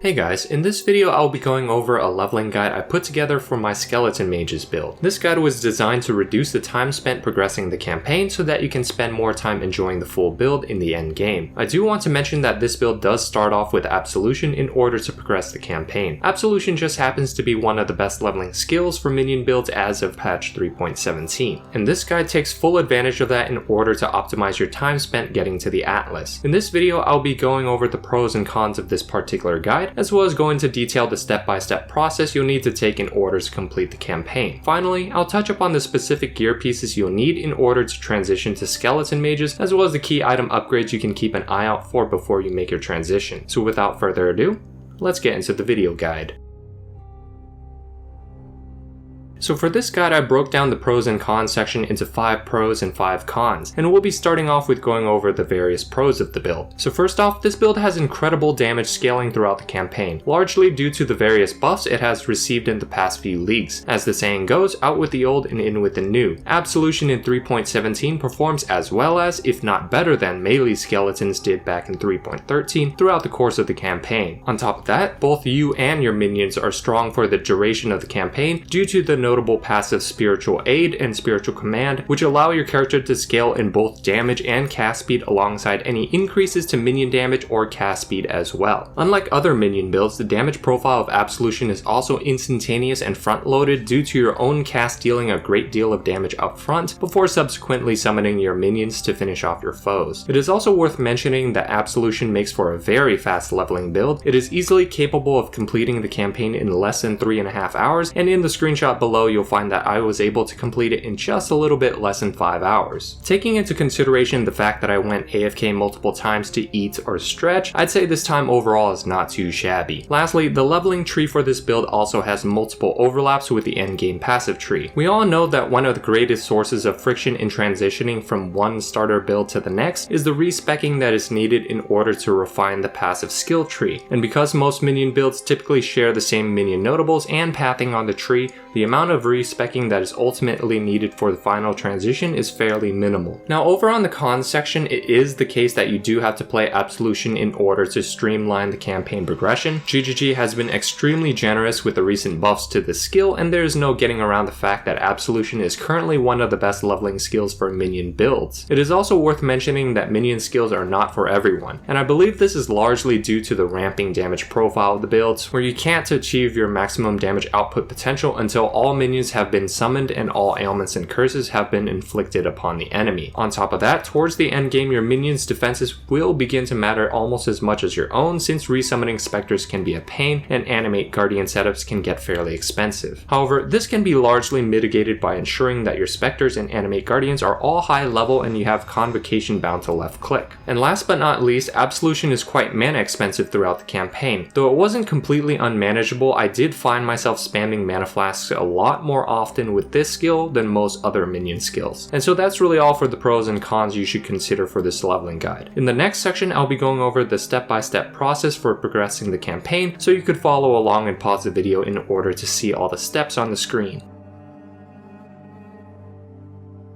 Hey guys, in this video I'll be going over a leveling guide I put together for my Skeleton Mages build. This guide was designed to reduce the time spent progressing the campaign so that you can spend more time enjoying the full build in the end game. I do want to mention that this build does start off with Absolution in order to progress the campaign. Absolution just happens to be one of the best leveling skills for minion builds as of patch 3.17, and this guide takes full advantage of that in order to optimize your time spent getting to the Atlas. In this video I'll be going over the pros and cons of this particular guide, as well as go into detail the step-by-step process you'll need to take in order to complete the campaign. Finally, I'll touch upon the specific gear pieces you'll need in order to transition to Skeleton Mages, as well as the key item upgrades you can keep an eye out for before you make your transition. So without further ado, let's get into the video guide. So for this guide I broke down the pros and cons section into 5 pros and 5 cons, and we'll be starting off with going over the various pros of the build. So first off, this build has incredible damage scaling throughout the campaign, largely due to the various buffs it has received in the past few leagues. As the saying goes, out with the old and in with the new. Absolution in 3.17 performs as well as, if not better than, melee skeletons did back in 3.13 throughout the course of the campaign. On top of that, both you and your minions are strong for the duration of the campaign due to the notable passive Spiritual Aid and Spiritual Command, which allow your character to scale in both damage and cast speed alongside any increases to minion damage or cast speed as well. Unlike other minion builds, the damage profile of Absolution is also instantaneous and front-loaded due to your own cast dealing a great deal of damage up front before subsequently summoning your minions to finish off your foes. It is also worth mentioning that Absolution makes for a very fast leveling build. It is easily capable of completing the campaign in less than 3.5 hours, and in the screenshot below you'll find that I was able to complete it in just a little bit less than 5 hours. Taking into consideration the fact that I went AFK multiple times to eat or stretch, I'd say this time overall is not too shabby. Lastly, the leveling tree for this build also has multiple overlaps with the endgame passive tree. We all know that one of the greatest sources of friction in transitioning from one starter build to the next is the respecking that is needed in order to refine the passive skill tree, and because most minion builds typically share the same minion notables and pathing on the tree, the amount of respecking that is ultimately needed for the final transition is fairly minimal. Now over on the cons section, it is the case that you do have to play Absolution in order to streamline the campaign progression. GGG has been extremely generous with the recent buffs to the skill, and there is no getting around the fact that Absolution is currently one of the best leveling skills for minion builds. It is also worth mentioning that minion skills are not for everyone, and I believe this is largely due to the ramping damage profile of the builds, where you can't achieve your maximum damage output potential until all minions have been summoned and all ailments and curses have been inflicted upon the enemy. On top of that, towards the end game your minions' defenses will begin to matter almost as much as your own, since resummoning specters can be a pain and animate guardian setups can get fairly expensive. However, this can be largely mitigated by ensuring that your specters and animate guardians are all high level and you have convocation bound to left click. And last but not least, Absolution is quite mana expensive throughout the campaign. Though it wasn't completely unmanageable, I did find myself spamming mana flasks a lot more often with this skill than most other minion skills. And so that's really all for the pros and cons you should consider for this leveling guide. In the next section I'll be going over the step-by-step process for progressing the campaign, so you could follow along and pause the video in order to see all the steps on the screen.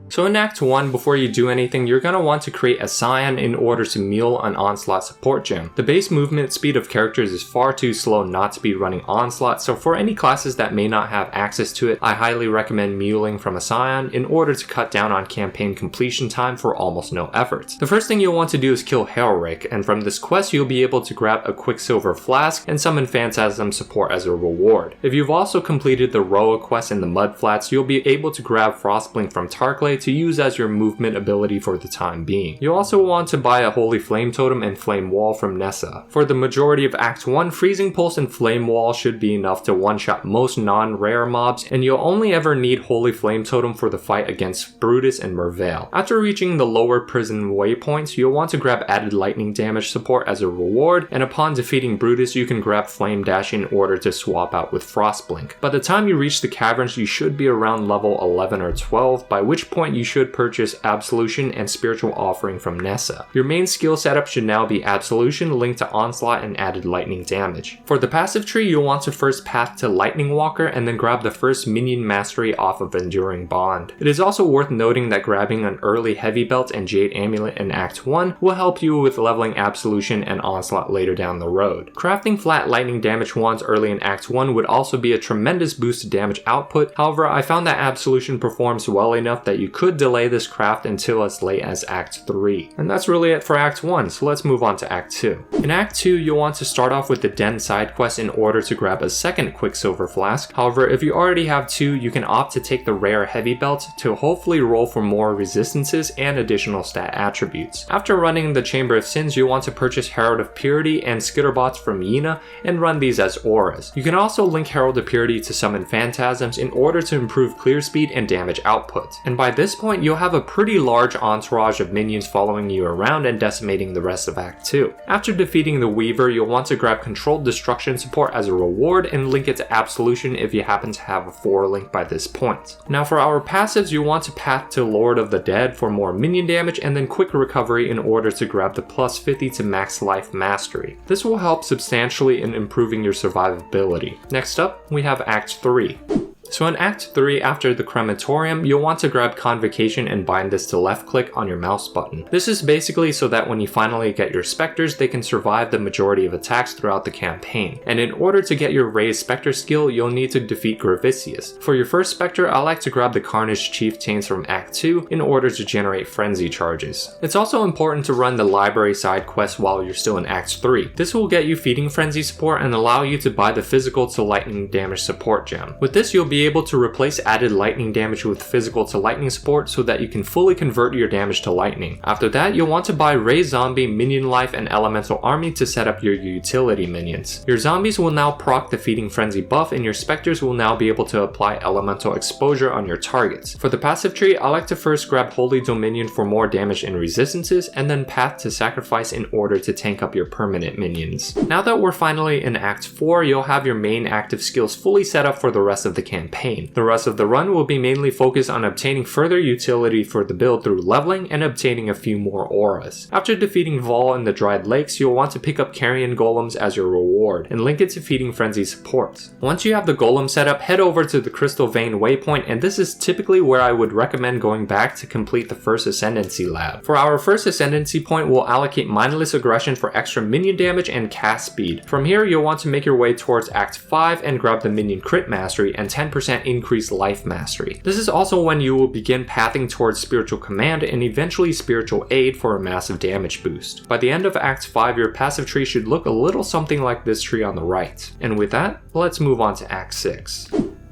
So in Act 1, before you do anything, you're going to want to create a Scion in order to mule an Onslaught support gem. The base movement speed of characters is far too slow not to be running Onslaught, so for any classes that may not have access to it, I highly recommend muling from a Scion in order to cut down on campaign completion time for almost no effort. The first thing you'll want to do is kill Heralric, and from this quest you'll be able to grab a Quicksilver Flask and summon Phantasm support as a reward. If you've also completed the Roa quest in the Mudflats, you'll be able to grab Frostblink from Tarklay to use as your movement ability for the time being. You also want to buy a Holy Flame Totem and Flame Wall from Nessa. For the majority of Act 1, Freezing Pulse and Flame Wall should be enough to one-shot most non-rare mobs, and you'll only ever need Holy Flame Totem for the fight against Brutus and Merveil. After reaching the lower prison waypoints, you'll want to grab added lightning damage support as a reward, and upon defeating Brutus you can grab Flame Dash in order to swap out with Frostblink. By the time you reach the caverns you should be around level 11 or 12, by which point point you should purchase Absolution and Spiritual Offering from Nessa. Your main skill setup should now be Absolution linked to Onslaught and added lightning damage. For the passive tree, you'll want to first path to Lightning Walker and then grab the first minion mastery off of Enduring Bond. It is also worth noting that grabbing an early Heavy Belt and Jade Amulet in Act 1 will help you with leveling Absolution and Onslaught later down the road. Crafting flat lightning damage wands early in Act 1 would also be a tremendous boost to damage output. However, I found that Absolution performs well enough that you could delay this craft until as late as Act 3. And that's really it for Act 1, so let's move on to Act 2. In Act 2, you'll want to start off with the Den side quest in order to grab a second Quicksilver Flask. However, if you already have 2, you can opt to take the rare Heavy Belt to hopefully roll for more resistances and additional stat attributes. After running the Chamber of Sins, you'll want to purchase Herald of Purity and Skitterbots from Yina and run these as auras. You can also link Herald of Purity to summon phantasms in order to improve clear speed and damage output. And by this point, you'll have a pretty large entourage of minions following you around and decimating the rest of Act 2. After defeating the Weaver, you'll want to grab Controlled Destruction support as a reward and link it to Absolution if you happen to have a 4 link by this point. Now for our passives, you'll want to path to Lord of the Dead for more minion damage and then quick recovery in order to grab the plus 50 to max life mastery. This will help substantially in improving your survivability. Next up, we have Act 3. So in Act 3, after the Crematorium, you'll want to grab Convocation and bind this to left click on your mouse button. This is basically so that when you finally get your Spectres, they can survive the majority of attacks throughout the campaign. And in order to get your raised Spectre skill, you'll need to defeat Gravicius. For your first Spectre, I like to grab the Carnage Chieftains from Act 2 in order to generate Frenzy charges. It's also important to run the Library side quest while you're still in Act 3. This will get you Feeding Frenzy support and allow you to buy the physical to lightning damage support gem. With this, you'll be able to replace added lightning damage with physical to lightning support so that you can fully convert your damage to lightning. After that, you'll want to buy Ray Zombie, Minion Life, and Elemental Army to set up your utility minions. Your zombies will now proc the Feeding Frenzy buff and your Spectres will now be able to apply Elemental Exposure on your targets. For the passive tree, I like to first grab Holy Dominion for more damage and resistances and then path to Sacrifice in order to tank up your permanent minions. Now that we're finally in Act 4, you'll have your main active skills fully set up for the rest of the campaign. The rest of the run will be mainly focused on obtaining further utility for the build through leveling and obtaining a few more auras. After defeating Vol in the Dried Lakes, you'll want to pick up Carrion Golems as your reward and link it to Feeding Frenzy support. Once you have the Golem set up, head over to the Crystal Vein waypoint, and this is typically where I would recommend going back to complete the first Ascendancy lab. For our first Ascendancy point, we'll allocate Mindless Aggression for extra minion damage and cast speed. From here, you'll want to make your way towards Act 5 and grab the Minion Crit Mastery and 10% increased life mastery. This is also when you will begin pathing towards Spiritual Command and eventually Spiritual Aid for a massive damage boost. By the end of Act 5, your passive tree should look a little something like this tree on the right. And with that, let's move on to Act 6.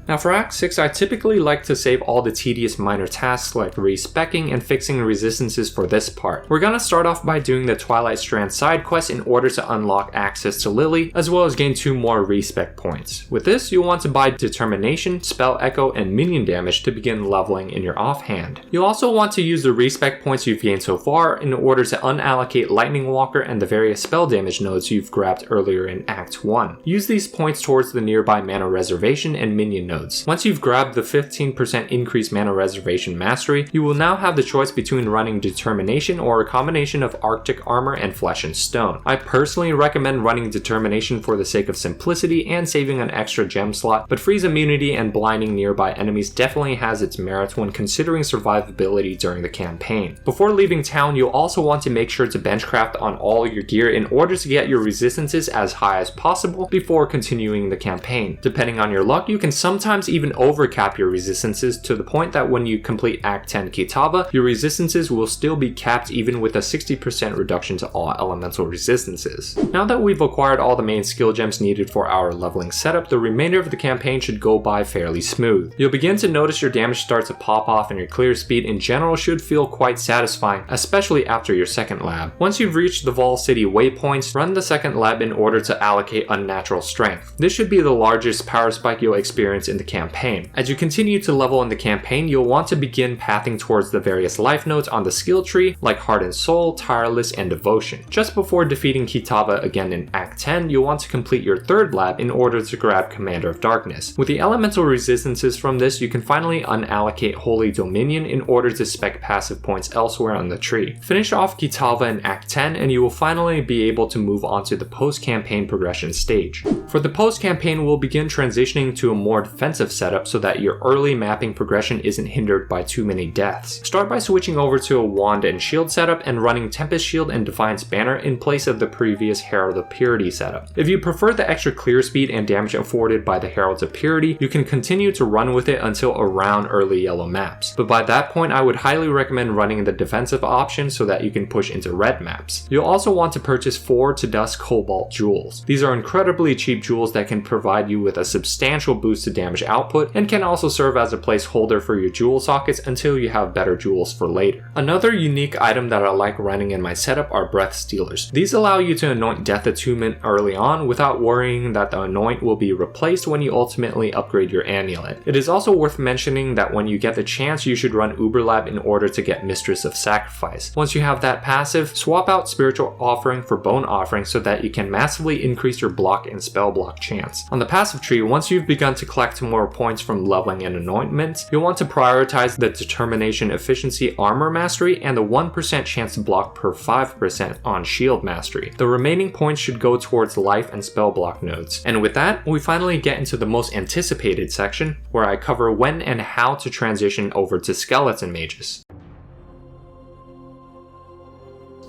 Now for Act 6, I typically like to save all the tedious minor tasks like respecking and fixing resistances for this part. We're gonna start off by doing the Twilight Strand side quest in order to unlock access to Lily, as well as gain 2 more respec points. With this, you'll want to buy Determination, Spell Echo, and Minion Damage to begin leveling in your offhand. You'll also want to use the respec points you've gained so far in order to unallocate Lightning Walker and the various spell damage nodes you've grabbed earlier in Act 1. Use these points towards the nearby mana reservation and minion nodes. Once you've grabbed the 15% increased mana reservation mastery, you will now have the choice between running Determination or a combination of Arctic Armor and Flesh and Stone. I personally recommend running Determination for the sake of simplicity and saving an extra gem slot, but Freeze Immunity and blinding nearby enemies definitely has its merit when considering survivability during the campaign. Before leaving town, you'll also want to make sure to benchcraft on all your gear in order to get your resistances as high as possible before continuing the campaign. Depending on your luck, you can sometimes even overcap your resistances to the point that when you complete Act 10 Kitava, your resistances will still be capped even with a 60% reduction to all elemental resistances. Now that we've acquired all the main skill gems needed for our leveling setup, the remainder of the campaign should go by fairly smooth. You'll begin to notice your damage start to pop off and your clear speed in general should feel quite satisfying, especially after your second lab. Once you've reached the Vol City waypoints, run the second lab in order to allocate Unnatural Strength. This should be the largest power spike you'll experience in the campaign. As you continue to level in the campaign, you'll want to begin pathing towards the various life nodes on the skill tree like Heart and Soul, Tireless, and Devotion. Just before defeating Kitava again in Act 10, you'll want to complete your third lab in order to grab Commander of Darkness. With the elemental resistances from this, you can finally unallocate Holy Dominion in order to spec passive points elsewhere on the tree. Finish off Kitava in Act 10 and you will finally be able to move on to the post-campaign progression stage. For the post-campaign, we'll begin transitioning to a more defensive setup so that your early mapping progression isn't hindered by too many deaths. Start by switching over to a Wand and Shield setup and running Tempest Shield and Defiance Banner in place of the previous Herald of Purity setup. If you prefer the extra clear speed and damage afforded by the Heralds of Purity, you can continue to run with it until around early yellow maps. But by that point, I would highly recommend running the defensive option so that you can push into red maps. You'll also want to purchase 4 to Dusk Cobalt jewels. These are incredibly cheap jewels that can provide you with a substantial boost to damage output and can also serve as a placeholder for your jewel sockets until you have better jewels for later. Another unique item that I like running in my setup are Breath Stealers. These allow you to anoint Death Attunement early on without worrying that the anoint will be replaced when you ultimately upgrade your amulet. It is also worth mentioning that when you get the chance, you should run Uber Lab in order to get Mistress of Sacrifice. Once you have that passive, swap out Spiritual Offering for Bone Offering so that you can massively increase your block and spell block chance. On the passive tree, once you've begun to collect more points from leveling and anointments, you'll want to prioritize the Determination Efficiency Armor Mastery and the 1% chance to block per 5% on Shield Mastery. The remaining points should go towards life and spell block nodes. And with that, we finally get into the most anticipated section, where I cover when and how to transition over to Skeleton Mages.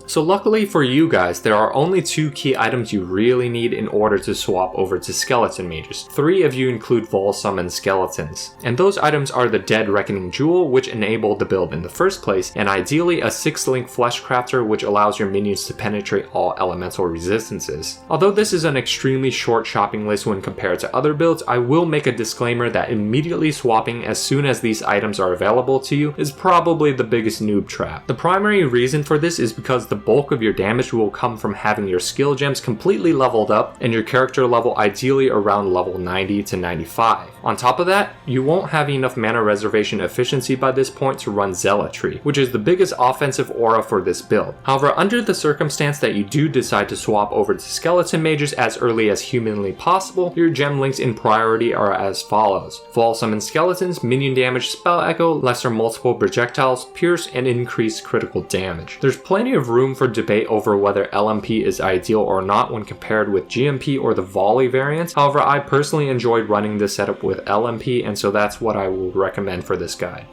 So luckily for you guys, there are only 2 key items you really need in order to swap over to Skeleton Mages. 3 of you include Vol Summon Skeletons. And those items are the Dead Reckoning Jewel, which enabled the build in the first place, and ideally a 6-link Flesh Crafter, which allows your minions to penetrate all elemental resistances. Although this is an extremely short shopping list when compared to other builds, I will make a disclaimer that immediately swapping as soon as these items are available to you is probably the biggest noob trap. The primary reason for this is because the bulk of your damage will come from having your skill gems completely leveled up and your character level ideally around level 90 to 95. On top of that, you won't have enough mana reservation efficiency by this point to run Zealotry, which is the biggest offensive aura for this build. However, under the circumstance that you do decide to swap over to Skeleton Mages as early as humanly possible, your gem links in priority are as follows: Vol Summon Skeletons, minion damage, Spell Echo, lesser multiple projectiles, pierce, and increased critical damage. There's plenty of room for debate over whether LMP is ideal or not when compared with GMP or the volley variants. However, I personally enjoyed running this setup with LMP, and so that's what I will recommend for this guide.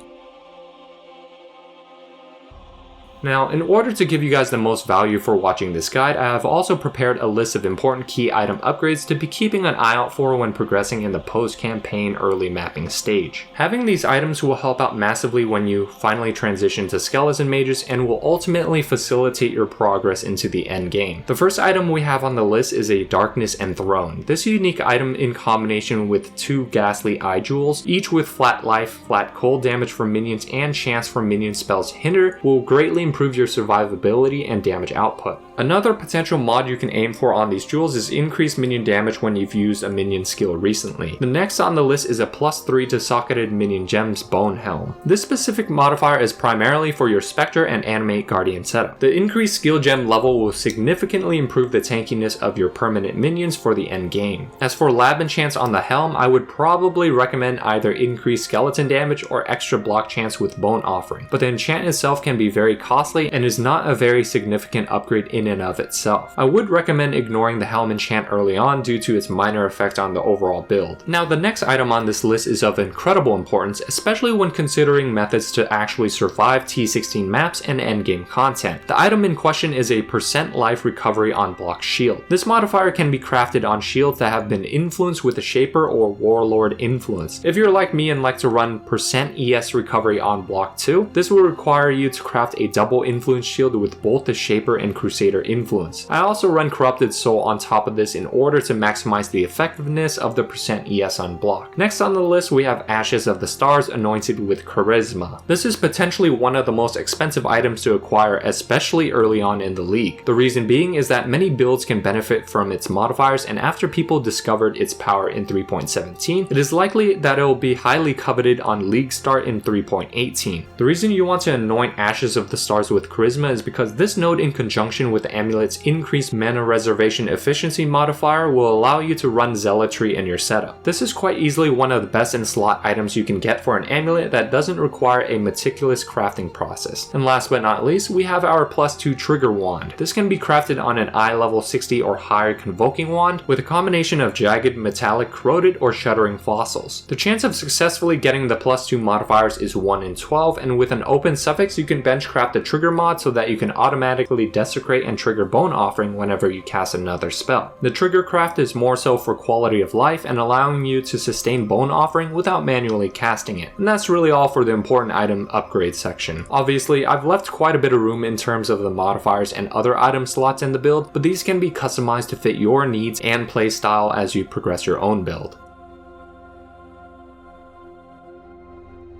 Now, in order to give you guys the most value for watching this guide, I have also prepared a list of important key item upgrades to be keeping an eye out for when progressing in the post-campaign early mapping stage. Having these items will help out massively when you finally transition to Skeleton Mages and will ultimately facilitate your progress into the end game. The first item we have on the list is a Darkness Enthroned. This unique item, in combination with 2 Ghastly Eye Jewels, each with flat life, flat cold damage for minions, and chance for minion spells hinder, will greatly improve your survivability and damage output. Another potential mod you can aim for on these jewels is increased minion damage when you've used a minion skill recently. The next on the list is a +3 to socketed minion gems Bone Helm. This specific modifier is primarily for your Spectre and Animate Guardian setup. The increased skill gem level will significantly improve the tankiness of your permanent minions for the end game. As for lab enchants on the helm, I would probably recommend either increased skeleton damage or extra block chance with Bone Offering, but the enchant itself can be very costly and is not a very significant upgrade in and of itself. I would recommend ignoring the helm enchant early on due to its minor effect on the overall build. Now, the next item on this list is of incredible importance, especially when considering methods to actually survive T16 maps and endgame content. The item in question is a % life recovery on block shield. This modifier can be crafted on shields that have been influenced with a Shaper or Warlord influence. If you're like me and like to run % ES recovery on block 2, this will require you to craft a double influence shield with both the Shaper and Crusader greater influence. I also run Corrupted Soul on top of this in order to maximize the effectiveness of the %ES on block. Next on the list we have Ashes of the Stars anointed with Charisma. This is potentially one of the most expensive items to acquire, especially early on in the league. The reason being is that many builds can benefit from its modifiers, and after people discovered its power in 3.17, it is likely that it will be highly coveted on league start in 3.18. The reason you want to anoint Ashes of the Stars with Charisma is because this node in conjunction with the amulet's increased mana reservation efficiency modifier will allow you to run Zealotry in your setup. This is quite easily one of the best in slot items you can get for an amulet that doesn't require a meticulous crafting process. And last but not least, we have our +2 trigger wand. This can be crafted on an eye level 60 or higher convoking wand with a combination of jagged, metallic, corroded, or shuddering fossils. The chance of successfully getting the +2 modifiers is 1 in 12, and with an open suffix you can benchcraft the trigger mod so that you can automatically desecrate and trigger Bone Offering whenever you cast another spell. The trigger craft is more so for quality of life and allowing you to sustain Bone Offering without manually casting it. And that's really all for the important item upgrade section. Obviously, I've left quite a bit of room in terms of the modifiers and other item slots in the build, but these can be customized to fit your needs and playstyle as you progress your own build.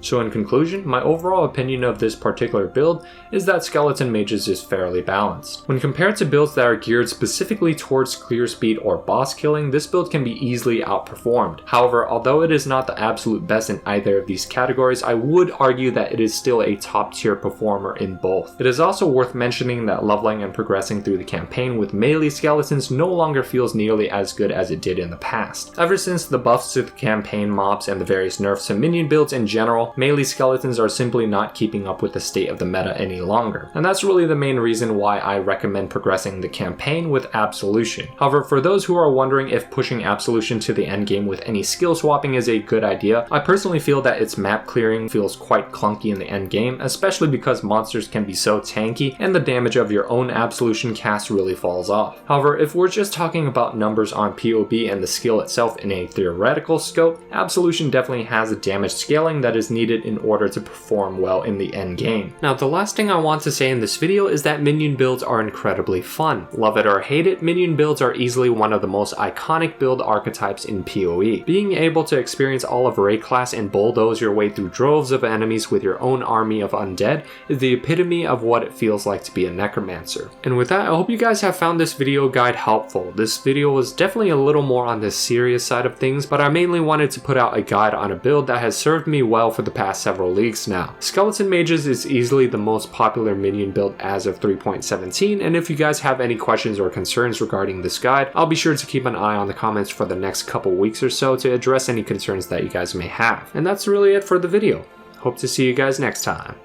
So in conclusion, my overall opinion of this particular build is that Skeleton Mages is fairly balanced. When compared to builds that are geared specifically towards clear speed or boss killing, this build can be easily outperformed. However, although it is not the absolute best in either of these categories, I would argue that it is still a top tier performer in both. It is also worth mentioning that leveling and progressing through the campaign with melee skeletons no longer feels nearly as good as it did in the past. Ever since the buffs to the campaign mobs and the various nerfs to minion builds in general, melee skeletons are simply not keeping up with the state of the meta any longer. And that's really the main reason why I recommend progressing the campaign with Absolution. However, for those who are wondering if pushing Absolution to the endgame with any skill swapping is a good idea, I personally feel that its map clearing feels quite clunky in the endgame, especially because monsters can be so tanky and the damage of your own Absolution cast really falls off. However, if we're just talking about numbers on POB and the skill itself in a theoretical scope, Absolution definitely has a damage scaling that is needed in order to perform well in the end game. Now, the last thing I want to say in this video is that minion builds are incredibly fun. Love it or hate it, minion builds are easily one of the most iconic build archetypes in PoE. Being able to experience all of Raid class and bulldoze your way through droves of enemies with your own army of undead is the epitome of what it feels like to be a Necromancer. And with that, I hope you guys have found this video guide helpful. This video was definitely a little more on the serious side of things, but I mainly wanted to put out a guide on a build that has served me well for the past several leagues now. Skeleton Mages is easily the most popular minion build as of 3.17, and if you guys have any questions or concerns regarding this guide, I'll be sure to keep an eye on the comments for the next couple weeks or so to address any concerns that you guys may have. And that's really it for the video. Hope to see you guys next time.